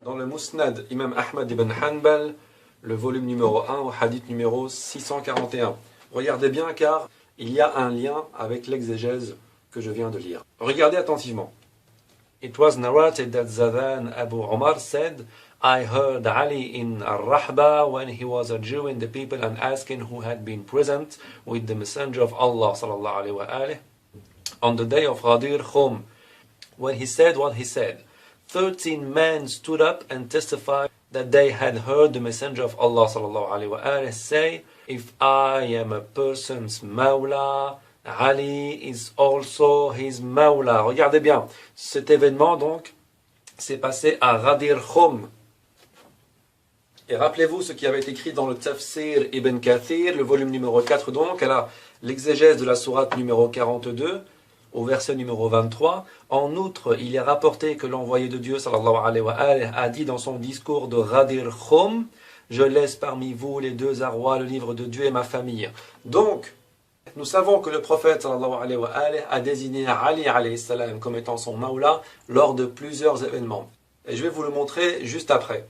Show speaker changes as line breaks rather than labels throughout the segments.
Dans le Musnad, Imam Ahmad ibn Hanbal, le volume numéro 1 au hadith numéro 641. Regardez bien car il y a un lien avec l'exégèse que je viens de lire. Regardez attentivement. It was narrated that Zadan Abu Umar said, I heard Ali in Al-Rahba when he was adjuring the people and asking who had been present with the Messenger of Allah sallallahu alayhi wa alihi on the day of Ghadir Khum. When he said what he said, 13 men stood up and testified that they had heard the Messenger of Allah sallallahu alayhi wa alihi say, if I am a person's Mawla, Ali is also his Mawla. Regardez bien, cet événement donc s'est passé à Ghadir Khum. Et rappelez-vous ce qui avait été écrit dans le Tafsir Ibn Kathir, le volume numéro 4 donc, à l'exégèse de la sourate numéro 42, au verset numéro 23. En outre, il est rapporté que l'envoyé de Dieu sallallahu alayhi wa alihi a dit dans son discours de Ghadir Khum, je laisse parmi vous les deux arrois, le livre de Dieu et ma famille. Donc, nous savons que le prophète sallallahu alayhi wa alihi a désigné Ali alayhi salam comme étant son Mawla lors de plusieurs événements. Et je vais vous le montrer juste après.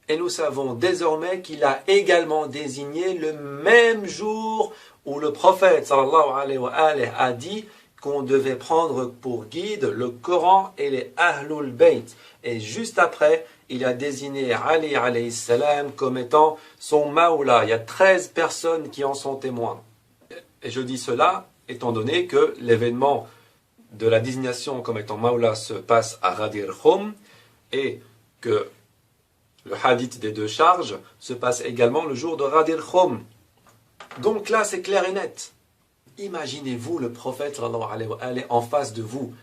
Et nous savons désormais qu'il a également désigné le même jour où le prophète sallallahu alayhi wa alihi a dit qu'on devait prendre pour guide le Coran et les Ahlul Bayt. Et juste après, il a désigné Ali alayhi salam comme étant son Mawla. Il y a 13 personnes qui en sont témoins. Et je dis cela étant donné que l'événement de la désignation comme étant Mawla se passe à Ghadir Khum et que le hadith des deux charges se passe également le jour de Ghadir Khum. Donc là, c'est clair et net. Imaginez-vous le prophète sallallahu alayhi wa alihi en face de vous,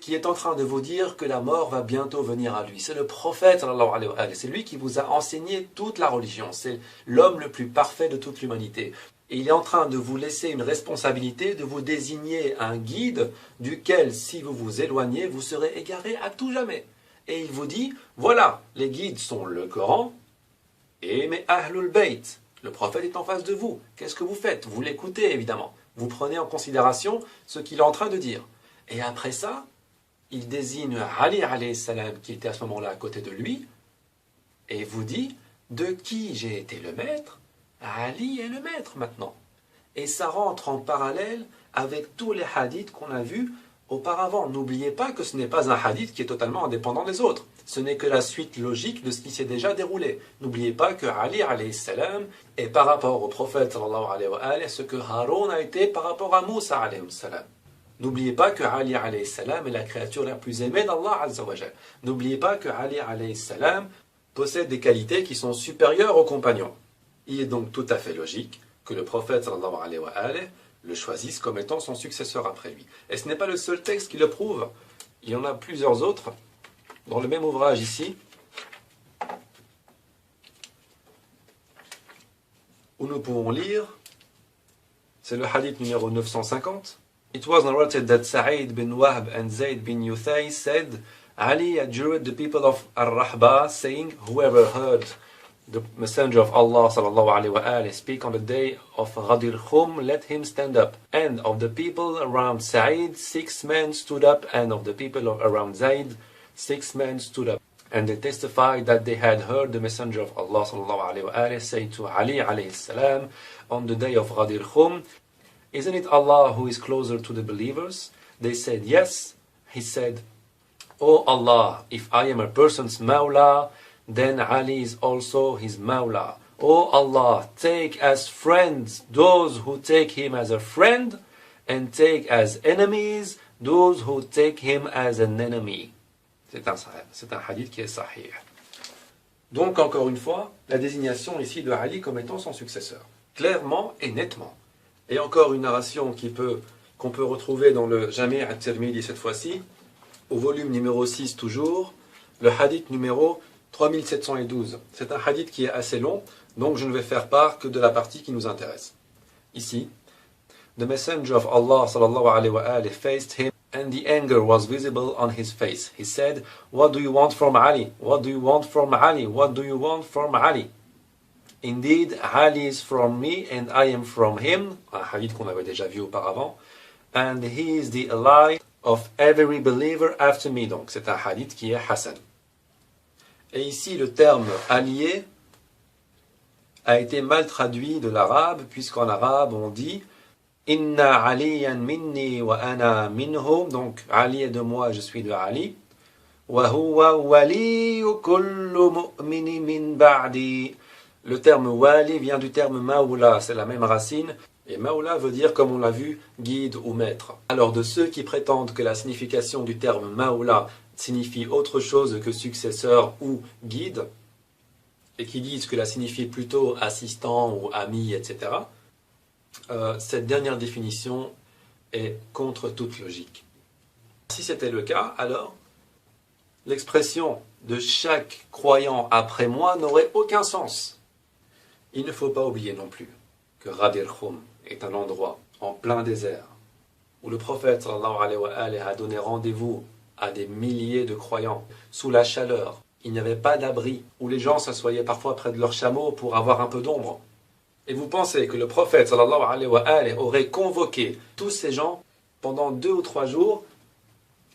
qui est en train de vous dire que la mort va bientôt venir à lui. C'est le prophète sallallahu alayhi wa alihi. C'est lui qui vous a enseigné toute la religion. C'est l'homme le plus parfait de toute l'humanité. Et il est en train de vous laisser une responsabilité, de vous désigner un guide duquel, si vous vous éloignez, vous serez égaré à tout jamais. Et il vous dit, voilà, les guides sont le Coran et mes Ahlul Bayt. Le prophète est en face de vous. Qu'est-ce que vous faites? Vous l'écoutez évidemment. Vous prenez en considération ce qu'il est en train de dire. Et après ça, il désigne Ali alayhi salam qui était à ce moment-là à côté de lui et vous dit, de qui j'ai été le maître? Ali est le maître maintenant. Et ça rentre en parallèle avec tous les hadiths qu'on a vus auparavant. N'oubliez pas que ce n'est pas un hadith qui est totalement indépendant des autres. Ce n'est que la suite logique de ce qui s'est déjà déroulé. N'oubliez pas que Ali alayhi salam est par rapport au prophète sallallahu alayhi wa alihi ce que Haroun a été par rapport à Moussa alayhi salam. N'oubliez pas que Ali alayhi salam est la créature la plus aimée d'Allah azza wa jal. N'oubliez pas que Ali alayhi salam possède des qualités qui sont supérieures aux compagnons. Il est donc tout à fait logique que le prophète sallallahu alayhi wa alihi le choisisse comme étant son successeur après lui. Et ce n'est pas le seul texte qui le prouve. Il y en a plusieurs autres. Dans le même ouvrage ici, où nous pouvons lire, c'est le hadith numéro 950. It was narrated that Sa'id bin Wahb and Zayd bin Yuthay said, Ali adjured the people of Ar-Rahba, saying, whoever heard the Messenger of Allah sallallahu alayhi wa alihi speak on the day of Ghadir Khum, let him stand up. And of the people around Sa'id, 6 men stood up, and of the people around Zayd, 6 men stood up. And they testified that they had heard the Messenger of Allah sallallahu alayhi wa alihi say to Ali alayhi salam on the day of Ghadir Khum, isn't it Allah who is closer to the believers? They said yes. He said, O Allah, if I am a person's Mawla, then Ali is also his Mawla. O Allah, take as friends those who take him as a friend, and take as enemies those who take him as an enemy. C'est un hadith qui est sahih. Donc, encore une fois, la désignation ici de Ali comme étant son successeur. Clairement et nettement. Et encore une narration qu'on peut retrouver dans le Jami' at-Tirmidhi cette fois-ci, au volume numéro 6 toujours, le hadith numéro 3712. C'est un hadith qui est assez long, donc je ne vais faire part que de la partie qui nous intéresse. Ici, the messenger of Allah sallallahu alayhi wa alihi faced him, and the anger was visible on his face. He said, what do you want from Ali? What do you want from Ali? What do you want from Ali? Indeed, Ali is from me and I am from him. Un hadith qu'on avait déjà vu auparavant. And he is the ally of every believer after me. Donc c'est un hadith qui est Hassan. Et ici, le terme allié a été mal traduit de l'arabe, puisqu'en arabe, on dit Inna aliyan minni wa ana minhu. Donc, Ali est de moi, je suis de Ali. Wa huwa waliyu kullu mu'mini min ba'di. Le terme wali vient du terme maoula, c'est la même racine. Et maoula veut dire, comme on l'a vu, guide ou maître. Alors, de ceux qui prétendent que la signification du terme maoula signifie autre chose que successeur ou guide, et qui disent que la signifie plutôt assistant ou ami, etc., cette dernière définition est contre toute logique. Si c'était le cas, alors l'expression de chaque croyant après moi n'aurait aucun sens. Il ne faut pas oublier non plus que Ghadir Khoum est un endroit en plein désert où le prophète sallallahu alayhi wa alayhi a donné rendez-vous à des milliers de croyants sous la chaleur. Il n'y avait pas d'abri où les gens s'assoyaient parfois près de leurs chameaux pour avoir un peu d'ombre. Et vous pensez que le prophète sallallahu alayhi wa alayhi aurait convoqué tous ces gens pendant 2 ou 3 jours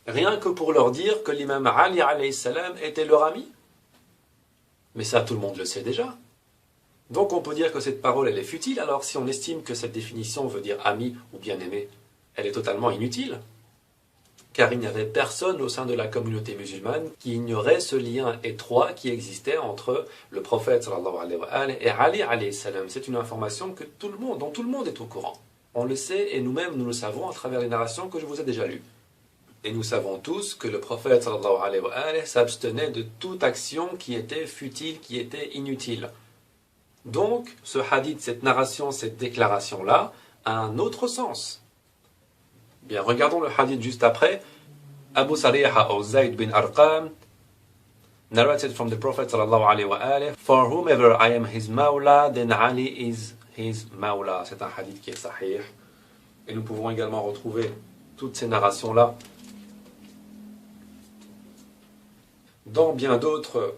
rien que pour leur dire que l'imam Ali alayhi salam était leur ami? Mais ça, tout le monde le sait déjà. Donc on peut dire que cette parole, elle est futile. Alors si on estime que cette définition veut dire ami ou bien-aimé, elle est totalement inutile. Car il n'y avait personne au sein de la communauté musulmane qui ignorait ce lien étroit qui existait entre le prophète sallallahu alayhi wa alayhi et Ali alayhi salam. C'est une information dont tout le monde est au courant. On le sait et nous-mêmes nous le savons à travers les narrations que je vous ai déjà lues. Et nous savons tous que le prophète sallallahu alayhi wa alayhi s'abstenait de toute action qui était futile, qui était inutile. Donc, ce hadith, cette narration, cette déclaration-là, a un autre sens. Bien, regardons le hadith juste après. Abu Sariha ou Zayd bin Arqam narrated from the Prophet sallallahu alayhi wa alayhi, for whomever I am his mawla, then Ali is his mawla. C'est un hadith qui est sahih. Et nous pouvons également retrouver toutes ces narrations-là dans bien d'autres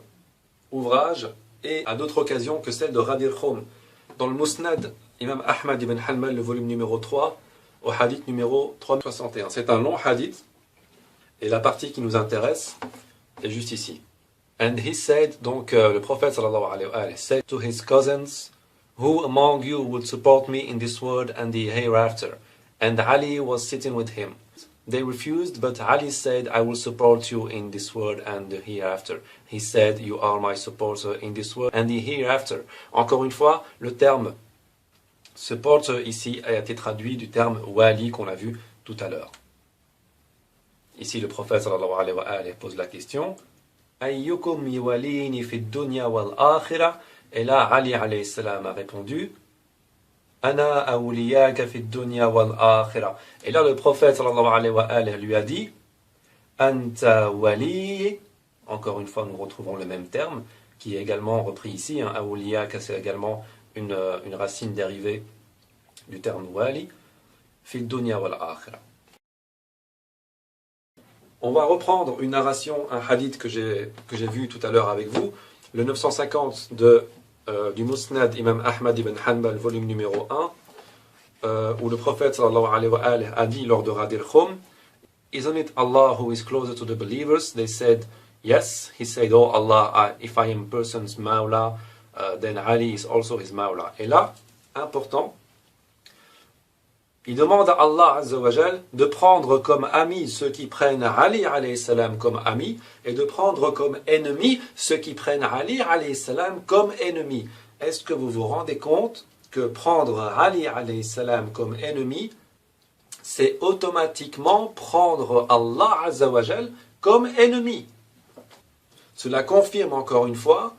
ouvrages et à d'autres occasions que celle de Ghadir Khoum. Dans le Musnad, Imam Ahmad ibn Hanbal, le volume numéro 3, au hadith numéro 361. C'est un long hadith, et la partie qui nous intéresse est juste ici. And he said, donc le prophète sallallahu alayhi wa sallam said to his cousins, who among you would support me in this world and the hereafter? And Ali was sitting with him. They refused, but Ali said, I will support you in this world and the hereafter. He said, you are my supporter in this world and the hereafter. Encore une fois, le terme supporter ici a été traduit du terme wali qu'on a vu tout à l'heure. Ici, le prophète sallallahu alayhi wa alayhi pose la question, Ayyukum yuwalini fi dunya wal akhirah? Et là, Ali alayhi salam a répondu, Ana awliyaka fi dunya wal akhirah. Et là, le prophète sallallahu alayhi wa alayhi lui a dit, Anta wali. Encore une fois, nous retrouvons le même terme, qui est également repris ici. Awliyaka, c'est également une racine dérivée du terme wali, fi dunya wal akhirah. On va reprendre une narration, un hadith que j'ai vu tout à l'heure avec vous, le 950 du Musnad Imam Ahmad ibn Hanbal, volume numéro 1, où le prophète sallallahu alayhi wa alayhi a dit lors de Ghadir Khoum, Isn't it Allah who is closer to the believers? They said, yes. He said, oh Allah, if I am person's mawla, then Ali is also his mawla. Et là, important, il demande à Allah Azza wa Jal de prendre comme amis ceux qui prennent Ali alayhi salam comme ami et de prendre comme ennemis ceux qui prennent Ali alayhi salam comme ennemi. Est-ce que vous vous rendez compte que prendre Ali alayhi salam comme ennemi, c'est automatiquement prendre Allah Azza wa Jal comme ennemi? Cela confirme encore une fois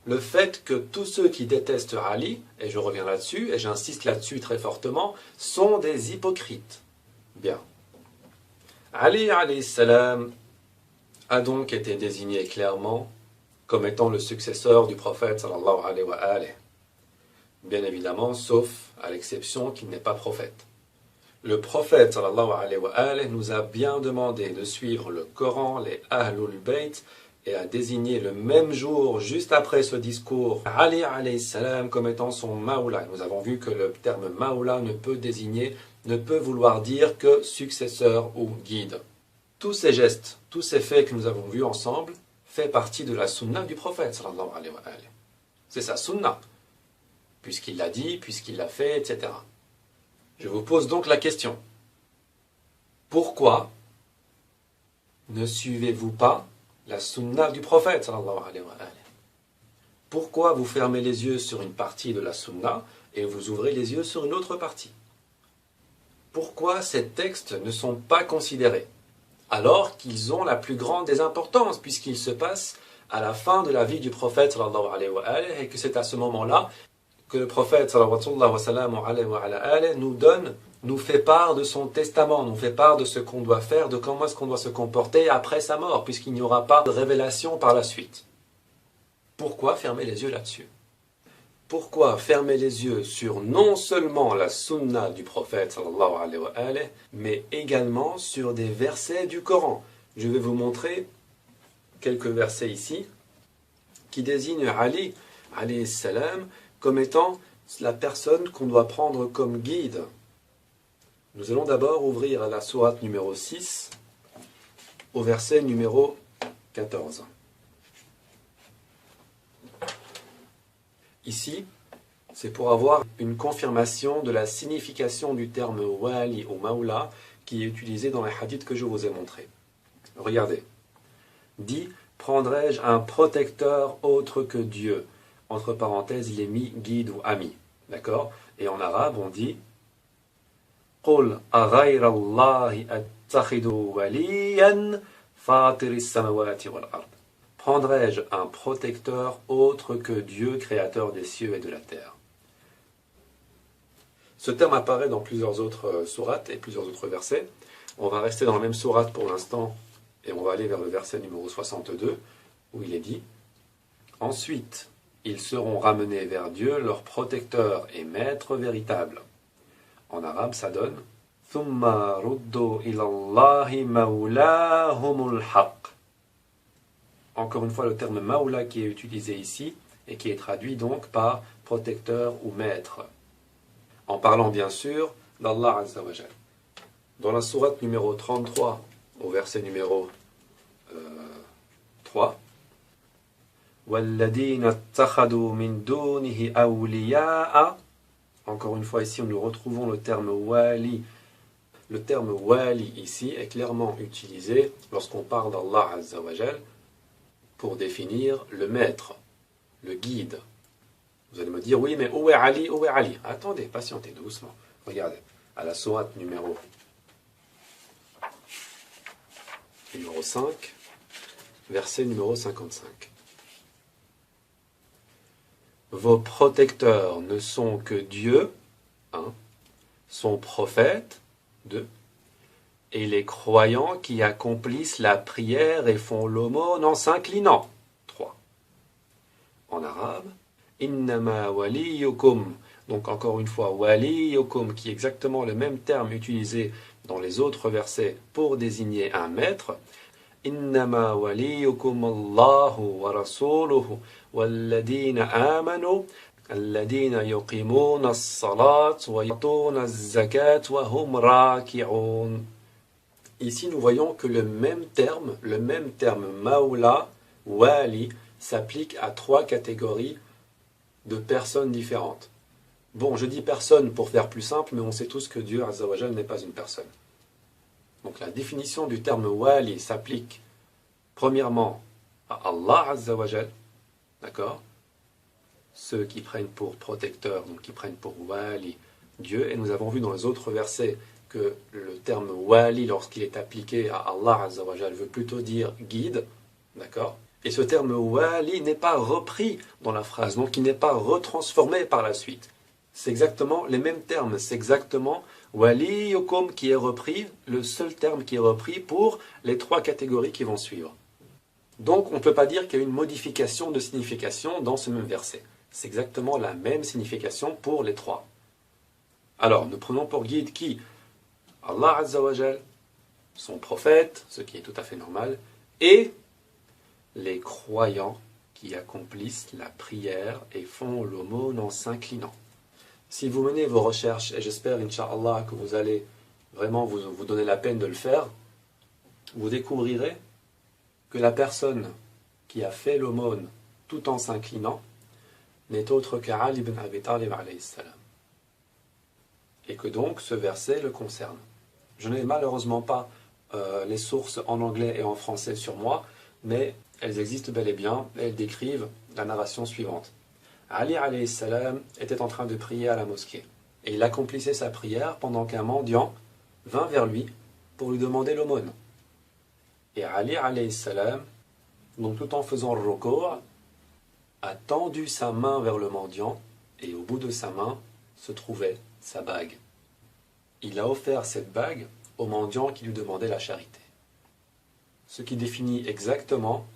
le fait que tous ceux qui détestent Ali, et je reviens là-dessus, et j'insiste là-dessus très fortement, sont des hypocrites. Bien. Ali alayhi salam a donc été désigné clairement comme étant le successeur du prophète sallallahu alayhi wa alayhi. Bien évidemment, sauf à l'exception qu'il n'est pas prophète. Le prophète sallallahu alayhi wa alayhi nous a bien demandé de suivre le Coran, les Ahlul Bayt, et a désigné le même jour, juste après ce discours, Ali alayhi salam comme étant son maoula. Nous avons vu que le terme maoula ne peut vouloir dire que successeur ou guide. Tous ces gestes, tous ces faits que nous avons vus ensemble fait partie de la sunna du prophète sallallahu alayhi wa alayhi. C'est sa sunna, puisqu'il l'a dit, puisqu'il l'a fait, etc. Je vous pose donc la question. Pourquoi ne suivez-vous pas la sunna du prophète sallallahu alayhi wa alayhi? Pourquoi vous fermez les yeux sur une partie de la sunna et vous ouvrez les yeux sur une autre partie? Pourquoi ces textes ne sont pas considérés alors qu'ils ont la plus grande des importances puisqu'ils se passent à la fin de la vie du prophète sallallahu alayhi wa alayhi et que c'est à ce moment-là que le prophète sallallahu alayhi wa alayhi nous fait part de son testament, nous fait part de ce qu'on doit faire, de comment est-ce qu'on doit se comporter après sa mort puisqu'il n'y aura pas de révélation par la suite. Pourquoi fermer les yeux là-dessus? Pourquoi fermer les yeux sur non seulement la sunna du prophète sallallahu alayhi wa alayhi, mais également sur des versets du Coran? Je vais vous montrer quelques versets ici qui désignent Ali alayhi salam comme étant la personne qu'on doit prendre comme guide. Nous allons d'abord ouvrir la sourate numéro 6 au verset numéro 14. Ici, c'est pour avoir une confirmation de la signification du terme wali ou maula qui est utilisé dans les hadiths que je vous ai montrés. Regardez. Dit, prendrai-je un protecteur autre que Dieu? Entre parenthèses, il est mis guide ou ami. D'accord? Et en arabe, on dit قُلْ أَغَيْرَ اللَّهِ أَتَّخِذُ وَلِيًّا فَاطِرِ السَّمَوَاتِ وَالْأَرْضِ. Prendrai-je un protecteur autre que Dieu, créateur des cieux et de la terre? Ce terme apparaît dans plusieurs autres sourates et plusieurs autres versets. On va rester dans la même sourate pour l'instant et on va aller vers le verset numéro 62 où il est dit « Ensuite, ils seront ramenés vers Dieu, leur protecteur et maître véritable. » En arabe, ça donne « Thumma ruddu ilallahi mawlahumul haq » Encore une fois, le terme maula qui est utilisé ici et qui est traduit donc par protecteur ou maître. En parlant bien sûr d'Allah Azza wa Jal. Dans la sourate numéro 33, au verset numéro 3, وَالَّذِينَ اتَّخَذُوا مِن دُونِهِ أَوْلِيَاءَ. Encore une fois, ici, nous retrouvons le terme wali. Le terme wali ici est clairement utilisé lorsqu'on parle d'Allah Azza wa Jal pour définir le maître, le guide. Vous allez me dire, oui, mais où est Ali? Où est Ali? Attendez, patientez doucement. Regardez, à la sourate numéro 5, verset numéro 55. Vos protecteurs ne sont que Dieu, 1, son prophète, 2, et les croyants qui accomplissent la prière et font l'aumône en s'inclinant, 3. En arabe, Innama waliyukum. Donc encore une fois, waliyukum, qui est exactement le même terme utilisé dans les autres versets pour désigner un maître. Innama waliyukum Allahu wa rasuluhu walladina amanu alladina yuqimuna as-salat wa yutuna az-zakat wa hum raki'un. Ici, nous voyons que le même terme maula, wali, s'applique à 3 catégories de personnes différentes. Bon, je dis personne pour faire plus simple, mais on sait tous que Dieu Azza wa Jal n'est pas une personne. Donc la définition du terme wali s'applique premièrement à Allah Azza wa Jal, d'accord? Ceux qui prennent pour protecteur, donc qui prennent pour wali Dieu, et nous avons vu dans les autres versets que le terme wali, lorsqu'il est appliqué à Allah Azza wa Jal, veut plutôt dire guide, d'accord? Et ce terme wali n'est pas repris dans la phrase, donc il n'est pas retransformé par la suite. C'est exactement les mêmes termes, c'est exactement waliyukum qui est repris, le seul terme qui est repris pour les 3 catégories qui vont suivre. Donc on ne peut pas dire qu'il y a une modification de signification dans ce même verset. C'est exactement la même signification pour les 3. Alors nous prenons pour guide qui? Allah Azza wa Jal, son prophète, ce qui est tout à fait normal, et les croyants qui accomplissent la prière et font l'aumône en s'inclinant. Si vous menez vos recherches, et j'espère, Inch'Allah, que vous allez vraiment vous donner la peine de le faire, vous découvrirez que la personne qui a fait l'aumône tout en s'inclinant n'est autre qu'Ali ibn Abi Talib alayhi salam. Et que donc ce verset le concerne. Je n'ai malheureusement pas les sources en anglais et en français sur moi, mais elles existent bel et bien, et elles décrivent la narration suivante. Ali alayhi salam était en train de prier à la mosquée, et il accomplissait sa prière pendant qu'un mendiant vint vers lui pour lui demander l'aumône. Et Ali alayhi salam, donc tout en faisant le recours, a tendu sa main vers le mendiant, et au bout de sa main se trouvait sa bague. Il a offert cette bague au mendiant qui lui demandait la charité. Ce qui définit exactement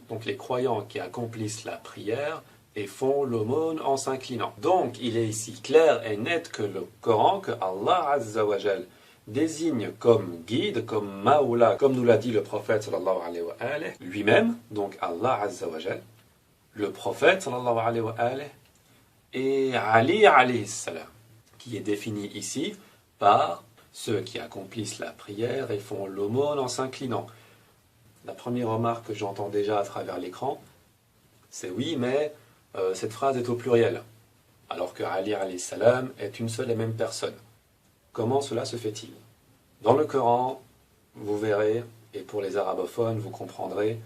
donc les croyants qui accomplissent la prière et font l'aumône en s'inclinant. Donc il est ici clair et net que le Coran, que Allah Azza wa Jal désigne comme guide, comme Maoula, comme nous l'a dit le prophète sallallahu alayhi wa alayhi, lui-même, donc Allah Azza wa Jal, le prophète sallallahu alayhi wa alayhi, et Ali alayhi salam, qui est défini ici par ceux qui accomplissent la prière et font l'aumône en s'inclinant. La première remarque que j'entends déjà à travers l'écran, c'est oui, mais cette phrase est au pluriel, alors que Ali alayhi salam est une seule et même personne. Comment cela se fait-il? Dans le Coran, vous verrez, et pour les arabophones, vous comprendrez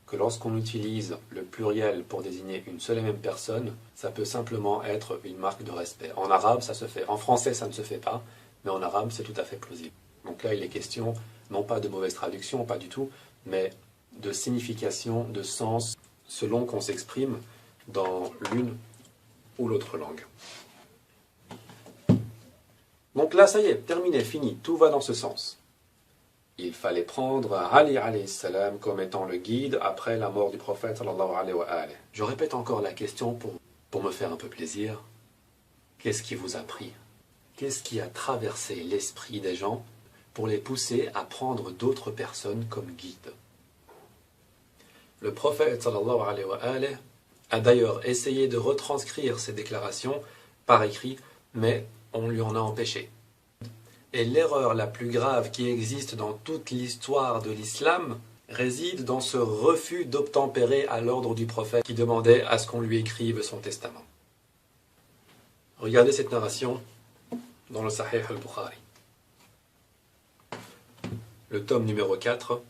que lorsqu'on utilise le pluriel pour désigner une seule et même personne, ça peut simplement être une marque de respect. En arabe, ça se fait. En français, ça ne se fait pas, mais en arabe, c'est tout à fait plausible. Donc là, il est question, non pas de mauvaise traduction, pas du tout, mais de signification, de sens, selon qu'on s'exprime dans l'une ou l'autre langue. Donc là, ça y est, terminé, fini, tout va dans ce sens. Il fallait prendre Ali alayhi salam comme étant le guide après la mort du prophète sallallahu alayhi wa alayhi. Je répète encore la question pour me faire un peu plaisir. Qu'est-ce qui vous a pris? Qu'est-ce qui a traversé l'esprit des gens pour les pousser à prendre d'autres personnes comme guide? Le prophète sallallahu alayhi wa alayhi a d'ailleurs essayé de retranscrire ces déclarations par écrit, mais on lui en a empêché. Et l'erreur la plus grave qui existe dans toute l'histoire de l'islam réside dans ce refus d'obtempérer à l'ordre du prophète qui demandait à ce qu'on lui écrive son testament. Regardez cette narration dans le Sahih al-Bukhari. Le tome numéro 4,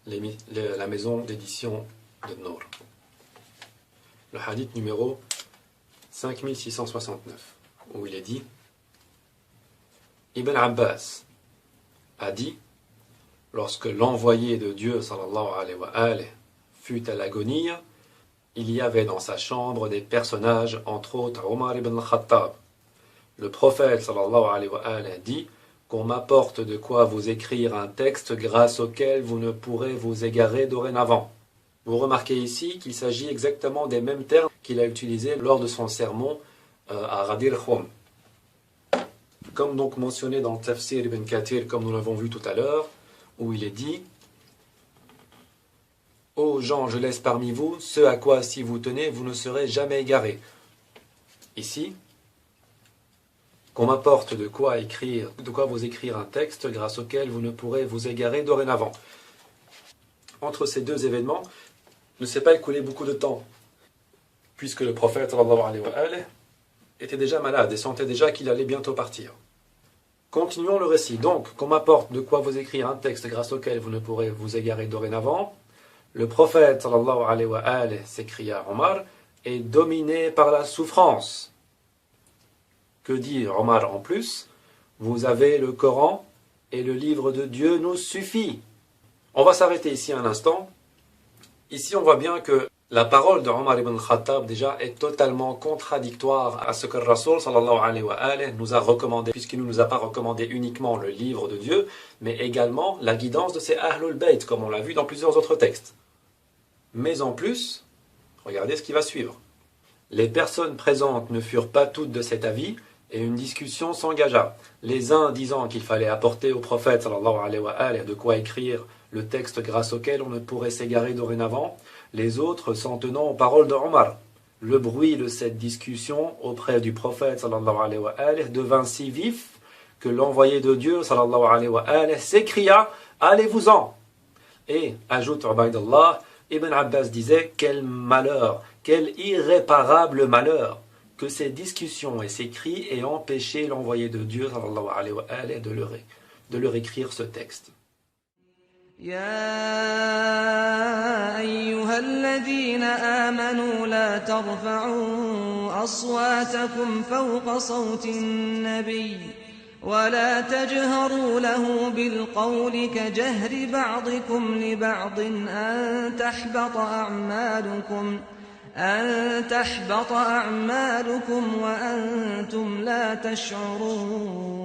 la maison d'édition de Nour. Le hadith numéro 5669, où il est dit: Ibn Abbas a dit, lorsque l'envoyé de Dieu sallallahu alayhi wa alayhi fut à l'agonie, il y avait dans sa chambre des personnages, entre autres Omar ibn al-Khattab. Le prophète sallallahu alayhi wa alayhi dit qu'on m'apporte de quoi vous écrire un texte grâce auquel vous ne pourrez vous égarer dorénavant. Vous remarquez ici qu'il s'agit exactement des mêmes termes qu'il a utilisés lors de son sermon à Ghadir Khoum. Comme donc mentionné dans le Tafsir ibn Kathir, comme nous l'avons vu tout à l'heure, où il est dit: Ô gens, je laisse parmi vous ce à quoi, si vous tenez, vous ne serez jamais égarés. Ici, qu'on m'apporte de quoi vous écrire un texte grâce auquel vous ne pourrez vous égarer dorénavant. Entre ces deux événements, ne s'est pas écoulé beaucoup de temps, puisque le prophète sallallahu alayhi wa alayhi était déjà malade et sentait déjà qu'il allait bientôt partir. Continuons le récit. Donc, qu'on m'apporte de quoi vous écrire un texte grâce auquel vous ne pourrez vous égarer dorénavant. Le prophète sallallahu alayhi wa alayhi, s'écria Omar, est dominé par la souffrance. Que dit Omar en plus? Vous avez le Coran et le livre de Dieu nous suffit. On va s'arrêter ici un instant. Ici, on voit bien que la parole de Omar ibn Khattab déjà est totalement contradictoire à ce que le Rasoul sallallahu alayhi wa alayhi nous a recommandé, puisqu'il ne nous a pas recommandé uniquement le livre de Dieu, mais également la guidance de ses Ahlul Bayt, comme on l'a vu dans plusieurs autres textes. Mais en plus, regardez ce qui va suivre. Les personnes présentes ne furent pas toutes de cet avis, et une discussion s'engagea. Les uns disant qu'il fallait apporter au prophète sallallahu alayhi wa alayhi de quoi écrire le texte grâce auquel on ne pourrait s'égarer dorénavant, les autres s'en tenant aux paroles de Omar. Le bruit de cette discussion auprès du prophète sallallahu alayhi wa alayhi devint si vif que l'envoyé de Dieu sallallahu alayhi wa alayhi s'écria: allez-vous-en. Et ajoute Ubaydullah, Ibn Abbas disait « Quel malheur, quel irréparable malheur que ces discussions et ces cris aient empêché l'envoyé de Dieu sallallahu alayhi wa alayhi, de leur écrire ce texte. »
يا أيها الذين آمنوا لا ترفعوا أصواتكم فوق صوت النبي ولا تجهروا له بالقول كجهر بعضكم لبعض أن تحبط أعمالكم وأنتم لا تشعرون.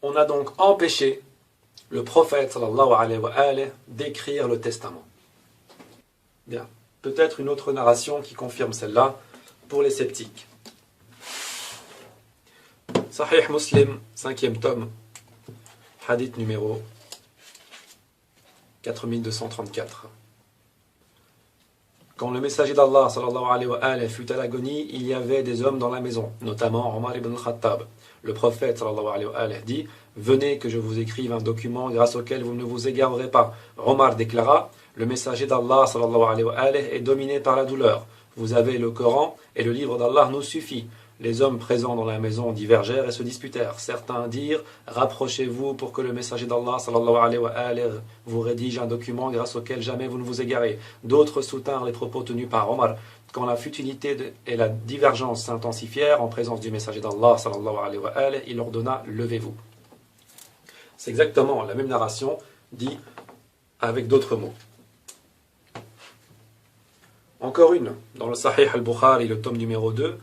On a donc empêché le prophète sallallahu alayhi wa alayhi d'écrire le testament. Bien, peut-être une autre narration qui confirme celle-là pour les sceptiques. Sahih Muslim, 5e tome, hadith numéro 4234. Quand le messager d'Allah sallallahu alayhi wa alayhi fut à l'agonie, il y avait des hommes dans la maison, notamment Omar ibn al-Khattab. Le prophète sallallahu alayhi wa alayhi dit « Venez que je vous écrive un document grâce auquel vous ne vous égarerez pas. » Omar déclara « Le messager d'Allah sallallahu alayhi wa alayhi est dominé par la douleur. Vous avez le Coran et le livre d'Allah nous suffit. » Les hommes présents dans la maison divergèrent et se disputèrent. Certains dirent « Rapprochez-vous pour que le messager d'Allah sallallahu alayhi wa alayhi vous rédige un document grâce auquel jamais vous ne vous égarez. » D'autres soutinrent les propos tenus par Omar. Quand la futilité et la divergence s'intensifièrent en présence du messager d'Allah sallallahu alayhi wa alayhi, il ordonna « Levez-vous ». C'est exactement la même narration, dit avec d'autres mots. Encore une, dans le Sahih al-Bukhari, le tome numéro 2,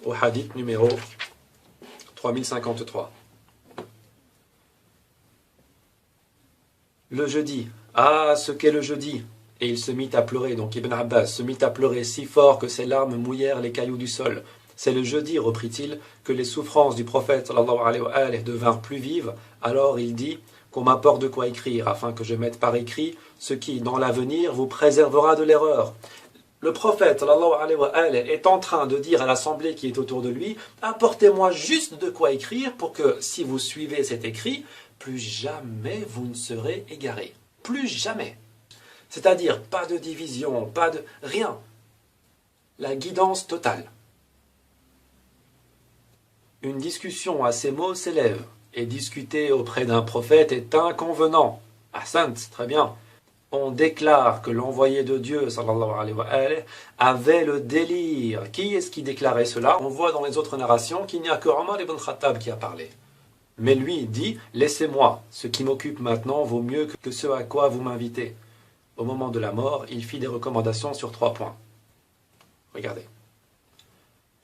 au hadith numéro 3053. Le jeudi, ah ce qu'est le jeudi! Et il se mit à pleurer, donc Ibn Abbas se mit à pleurer si fort que ses larmes mouillèrent les cailloux du sol. C'est le jeudi, reprit-il, que les souffrances du prophète sallallahu alayhi wa alayhi devinrent plus vives. Alors il dit qu'on m'apporte de quoi écrire, afin que je mette par écrit ce qui, dans l'avenir, vous préservera de l'erreur. Le prophète sallallahu alayhi wa alayhi est en train de dire à l'assemblée qui est autour de lui, apportez-moi juste de quoi écrire pour que, si vous suivez cet écrit, plus jamais vous ne serez égarés. Plus jamais. C'est-à-dire, pas de division, pas de... rien. La guidance totale. Une discussion à ces mots s'élève, et discuter auprès d'un prophète est inconvenant. Ahsant, très bien. On déclare que l'envoyé de Dieu, sallallahu alayhi wa alayhi, avait le délire. Qui est-ce qui déclarait cela? On voit dans les autres narrations qu'il n'y a que Omar ibn Khattab qui a parlé. Mais lui dit, laissez-moi, ce qui m'occupe maintenant vaut mieux que ce à quoi vous m'invitez. Au moment de la mort, il fit des recommandations sur 3 points. Regardez.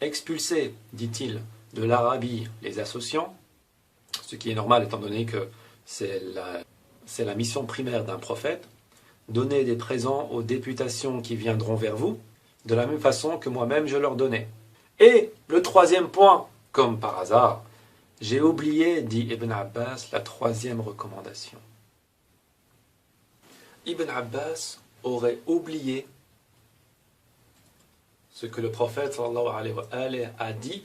Expulser, dit-il, de l'Arabie les associants, ce qui est normal étant donné que c'est la mission primaire d'un prophète. Donner des présents aux députations qui viendront vers vous, de la même façon que moi-même je leur donnais. Et le 3e point, comme par hasard, j'ai oublié, dit Ibn Abbas, la 3e recommandation. Ibn Abbas aurait oublié ce que le prophète sallallahu alayhi wa alayhi a dit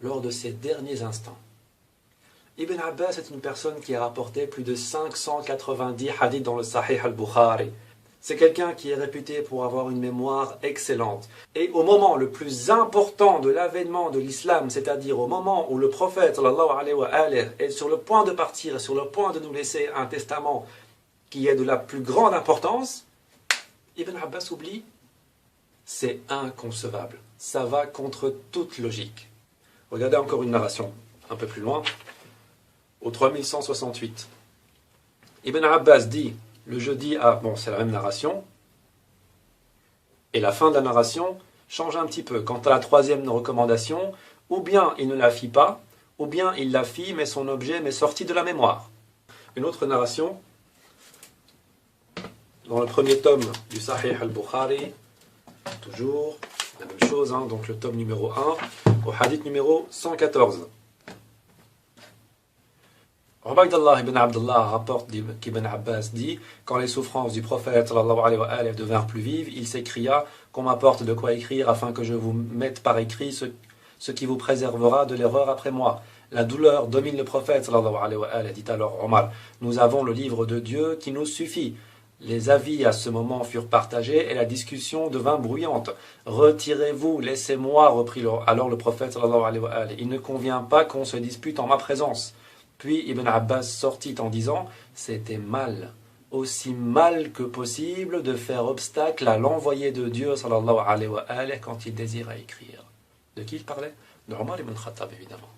lors de ses derniers instants. Ibn Abbas est une personne qui a rapporté plus de 590 hadiths dans le Sahih al-Bukhari. C'est quelqu'un qui est réputé pour avoir une mémoire excellente. Et au moment le plus important de l'avènement de l'islam, c'est-à-dire au moment où le prophète sallallahu alayhi wa alayhi est sur le point de partir et sur le point de nous laisser un testament qui est de la plus grande importance, Ibn Abbas oublie. C'est inconcevable. Ça va contre toute logique. Regardez encore une narration, un peu plus loin, au 3168. Ibn Abbas dit, le jeudi, bon c'est la même narration, et la fin de la narration change un petit peu. Quant à la 3e recommandation, ou bien il ne la fit pas, ou bien il la fit, mais son objet m'est sorti de la mémoire. Une autre narration, dans le 1er tome du Sahih al-Bukhari, toujours la même chose, donc le tome numéro 1, au hadith numéro 114. Ubaydallah ibn Abdullah rapporte qu'Ibn Abbas dit, quand les souffrances du prophète sallallahu alayhi wa alayhi devinrent plus vives, il s'écria qu'on m'apporte de quoi écrire afin que je vous mette par écrit ce qui vous préservera de l'erreur après moi. La douleur domine le prophète, sallallahu alayhi wa sallam, dit alors Omar. Nous avons le livre de Dieu qui nous suffit. Les avis à ce moment furent partagés et la discussion devint bruyante. Retirez-vous, laissez-moi, reprit alors le prophète sallallahu alayhi wa sallam. Il ne convient pas qu'on se dispute en ma présence. Puis Ibn Abbas sortit en disant, c'était mal, aussi mal que possible de faire obstacle à l'envoyé de Dieu sallallahu alayhi wa sallam quand il désirait écrire. De qui il parlait? De Omar ibn Khattab évidemment.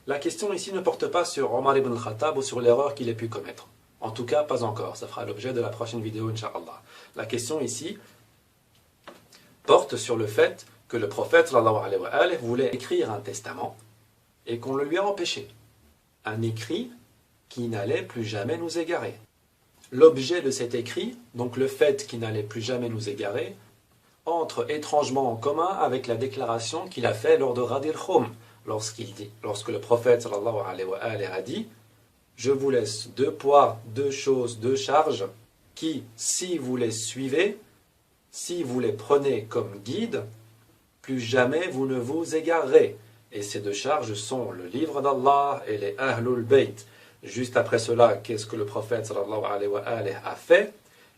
La question ici ne porte pas sur Omar ibn Khattab ou sur l'erreur qu'il ait pu commettre. En tout cas, pas encore. Ça fera l'objet de la prochaine vidéo, Inch'Allah. La question ici porte sur le fait que le prophète sallallahu alayhi wa sallam voulait écrire un testament et qu'on le lui a empêché. Un écrit qui n'allait plus jamais nous égarer. L'objet de cet écrit, donc le fait qu'il n'allait plus jamais nous égarer, entre étrangement en commun avec la déclaration qu'il a faite lors de Ghadir Khoum, lorsque le prophète sallallahu alayhi wa sallam a dit « Je vous laisse 2 poids, 2 choses, 2 charges qui, si vous les suivez, si vous les prenez comme guide, plus jamais vous ne vous égarerez. » Et ces 2 charges sont le livre d'Allah et les Ahlul Bayt. Juste après cela, qu'est-ce que le prophète sallallahu alayhi wa sallam a fait?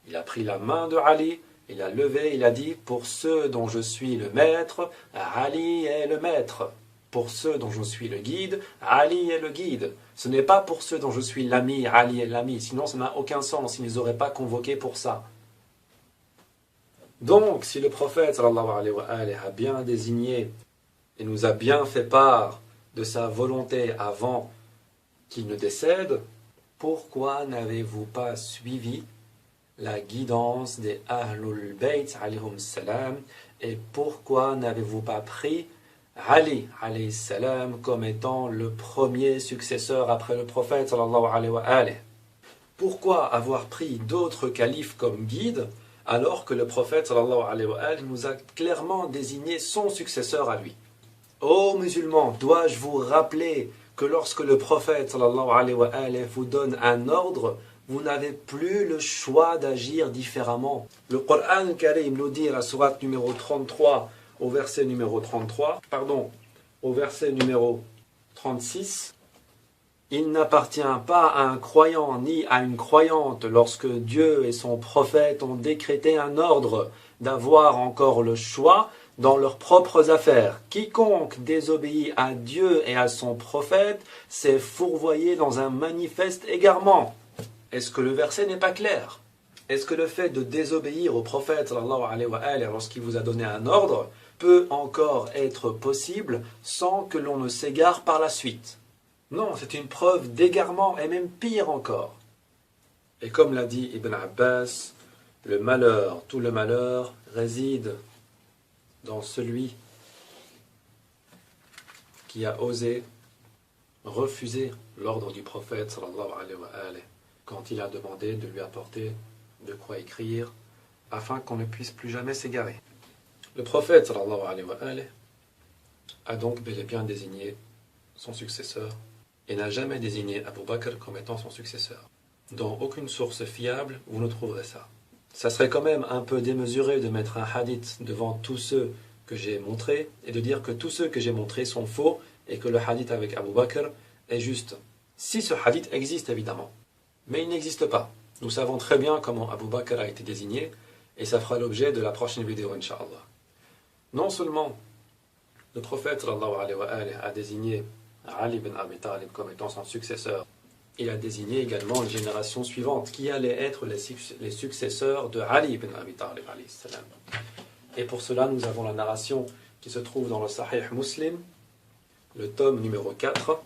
Il a pris la main de Ali, il a levé, il a dit « Pour ceux dont je suis le maître, Ali est le maître. Pour ceux dont je suis le guide, Ali est le guide. Ce n'est pas pour ceux dont je suis l'ami, Ali est l'ami. Sinon, ça n'a aucun sens. Ils ne nous auraient pas convoqués pour ça. » Donc, si le prophète sallallahu alayhi wa sallam a bien désigné et nous a bien fait part de sa volonté avant qu'il ne décède, pourquoi n'avez-vous pas suivi la guidance des Ahlul Bayt alayhum salam, et pourquoi n'avez-vous pas pris Ali alayhi salam comme étant le premier successeur après le prophète sallallahu alayhi wa sallam? Pourquoi avoir pris d'autres califes comme guides alors que le prophète sallallahu alayhi wa sallam nous a clairement désigné son successeur à lui? Ô musulmans, dois-je vous rappeler que lorsque le prophète sallallahu alayhi wa sallam vous donne un ordre, vous n'avez plus le choix d'agir différemment. Le Coran Karim nous dit à la sourate numéro 33, au verset numéro 36, il n'appartient pas à un croyant ni à une croyante lorsque Dieu et son prophète ont décrété un ordre d'avoir encore le choix dans leurs propres affaires. Quiconque désobéit à Dieu et à son prophète s'est fourvoyé dans un manifeste égarement. Est-ce que le verset n'est pas clair? Est-ce que le fait de désobéir au prophète sallallahu alayhi wa sallam lorsqu'il vous a donné un ordre peut encore être possible sans que l'on ne s'égare par la suite? Non, c'est une preuve d'égarement et même pire encore. Et comme l'a dit Ibn Abbas, le malheur, tout le malheur réside dans celui qui a osé refuser l'ordre du prophète sallallahu alayhi wa sallam quand il a demandé de lui apporter de quoi écrire afin qu'on ne puisse plus jamais s'égarer. Le prophète sallallahu alayhi wa sallam a donc bel et bien désigné son successeur et n'a jamais désigné Abu Bakr comme étant son successeur. Dans aucune source fiable, vous ne trouverez ça. Ça serait quand même un peu démesuré de mettre un hadith devant tous ceux que j'ai montrés et de dire que tous ceux que j'ai montrés sont faux et que le hadith avec Abu Bakr est juste. Si ce hadith existe évidemment, mais il n'existe pas. Nous savons très bien comment Abu Bakr a été désigné et ça fera l'objet de la prochaine vidéo, Inch'Allah. Non seulement le prophète sallallahu alayhi wa sallam a désigné Ali ibn Abi Talib comme étant son successeur, il a désigné également les générations suivantes qui allaient être les successeurs de Ali ibn Abi Talib alayhi salam. Et pour cela, nous avons la narration qui se trouve dans le Sahih Muslim, le tome numéro 4,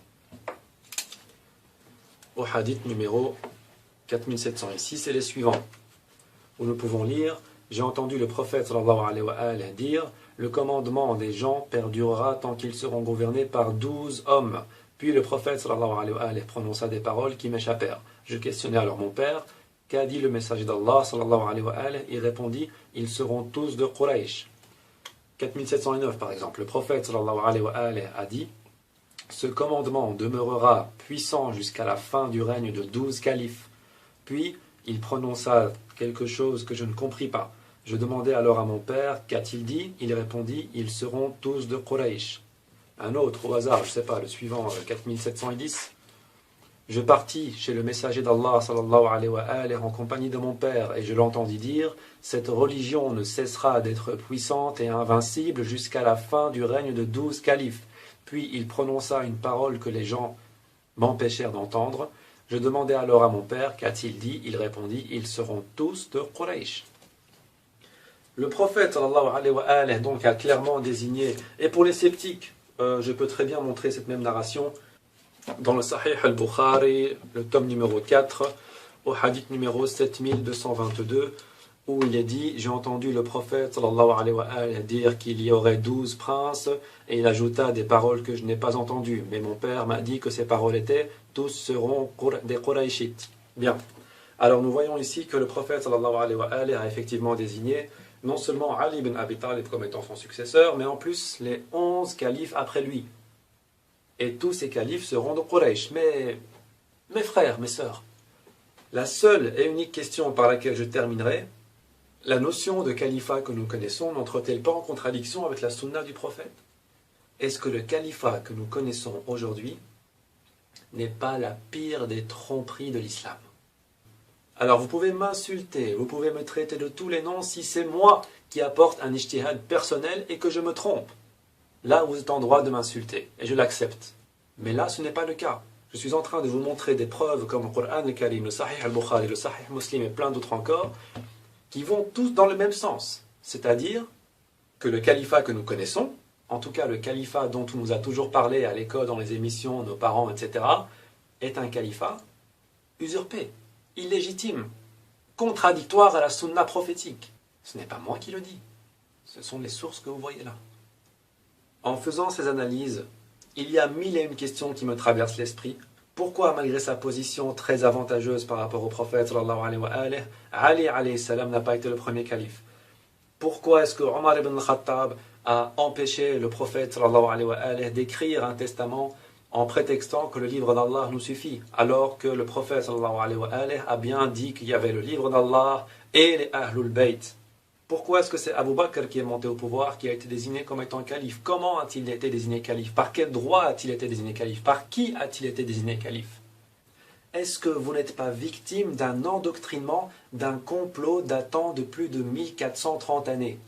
au hadith numéro 4700. Ici, c'est les suivants, où nous pouvons lire « J'ai entendu le prophète sallallahu alayhi wa sallam dire « Le commandement des gens perdurera tant qu'ils seront gouvernés par 12 hommes. » Puis le prophète sallallahu alayhi wa sallam prononça des paroles qui m'échappèrent. Je questionnai alors mon père « Qu'a dit le messager d'Allah sallallahu alayhi wa sallam ?» Il répondit « Ils seront tous de Quraysh. » 4709 par exemple, le prophète sallallahu alayhi wa sallam a dit « Ce commandement demeurera puissant jusqu'à la fin du règne de 12 califes. » Puis il prononça quelque chose que je ne compris pas. Je demandai alors à mon père « Qu'a-t-il dit ?» Il répondit « Ils seront tous de Quraysh. » Un autre au hasard, je ne sais pas, le suivant, 4710. Je partis chez le messager d'Allah sallallahu alayhi wa alayhi, en compagnie de mon père et je l'entendis dire: cette religion ne cessera d'être puissante et invincible jusqu'à la fin du règne de 12 califes. Puis il prononça une parole que les gens m'empêchèrent d'entendre. Je demandai alors à mon père: qu'a-t-il dit? Il répondit: ils seront tous de Quraysh. Le prophète sallallahu alayhi wa alayhi, donc, a clairement désigné, et pour les sceptiques, je peux très bien montrer cette même narration dans le Sahih al-Bukhari, le tome numéro 4, au hadith numéro 7222, où il est dit: j'ai entendu le prophète sallallahu alayhi wa alayhi dire qu'il y aurait 12 princes, et il ajouta des paroles que je n'ai pas entendues, mais mon père m'a dit que ces paroles étaient: tous seront des Qurayshites. Bien. Alors nous voyons ici que le prophète sallallahu alayhi wa alayhi a effectivement désigné non seulement Ali ibn Abi Talib comme étant son successeur, mais en plus les 11 califes après lui. Et tous ces califes seront de Quraysh. Mais mes frères, mes sœurs, la seule et unique question par laquelle je terminerai: la notion de califat que nous connaissons n'entre-t-elle pas en contradiction avec la sunna du prophète? Est-ce que le califat que nous connaissons aujourd'hui n'est pas la pire des tromperies de l'islam? Alors vous pouvez m'insulter, vous pouvez me traiter de tous les noms si c'est moi qui apporte un ijtihad personnel et que je me trompe. Là, vous êtes en droit de m'insulter, et je l'accepte. Mais là, ce n'est pas le cas. Je suis en train de vous montrer des preuves comme le Coran al-Karim, le Sahih al-Bukhari, le Sahih Muslim et plein d'autres encore, qui vont tous dans le même sens. C'est-à-dire que le califat que nous connaissons, en tout cas le califat dont on nous a toujours parlé à l'école, dans les émissions, nos parents, etc., est un califat usurpé, illégitime, contradictoire à la sunna prophétique. Ce n'est pas moi qui le dis. Ce sont les sources que vous voyez là. En faisant ces analyses, il y a mille et une questions qui me traversent l'esprit. Pourquoi, malgré sa position très avantageuse par rapport au prophète sallallahu alayhi wa alayhi, Ali alayhi salam n'a pas été le premier calife? Pourquoi est-ce que Omar ibn al-Khattab a empêché le prophète sallallahu alayhi wa alayhi d'écrire un testament en prétextant que le livre d'Allah nous suffit, alors que le prophète sallallahu alayhi wa alayhi a bien dit qu'il y avait le livre d'Allah et les Ahlul Bayt? Pourquoi est-ce que c'est Abu Bakr qui est monté au pouvoir, qui a été désigné comme étant calife? Comment a-t-il été désigné calife? Par quel droit a-t-il été désigné calife? Par qui a-t-il été désigné calife? Est-ce que vous n'êtes pas victime d'un endoctrinement, d'un complot datant de plus de 1430 années?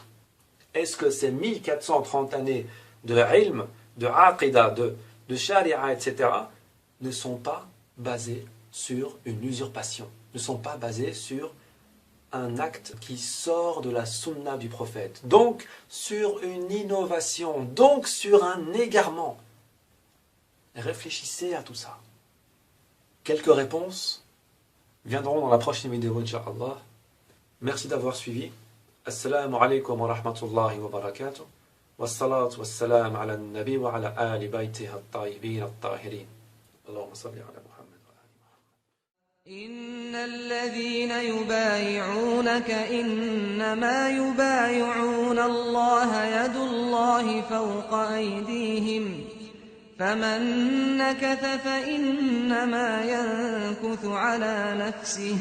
Est-ce que ces 1430 années de ilm, de aqidah, de sharia, etc., ne sont pas basées sur une usurpation, ne sont pas basées sur un acte qui sort de la sunna du prophète, donc sur une innovation, donc sur un égarement? Réfléchissez à tout ça. Quelques réponses viendront dans la prochaine vidéo, Inch'Allah. Merci d'avoir suivi. Assalamu alaikum wa rahmatullahi wa barakatuh. Wassalatu wassalam ala nabi wa ala ali baytiha at-tayyibin at-tahirin. Allahumma salli ala Muhammad.
إن الذين يبايعونك إنما يبايعون الله يد الله فوق أيديهم فمن نكث فإنما ينكث على نفسه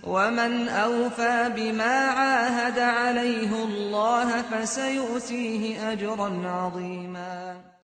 ومن أوفى بما عاهد عليه الله فسيؤتيه أجرا عظيما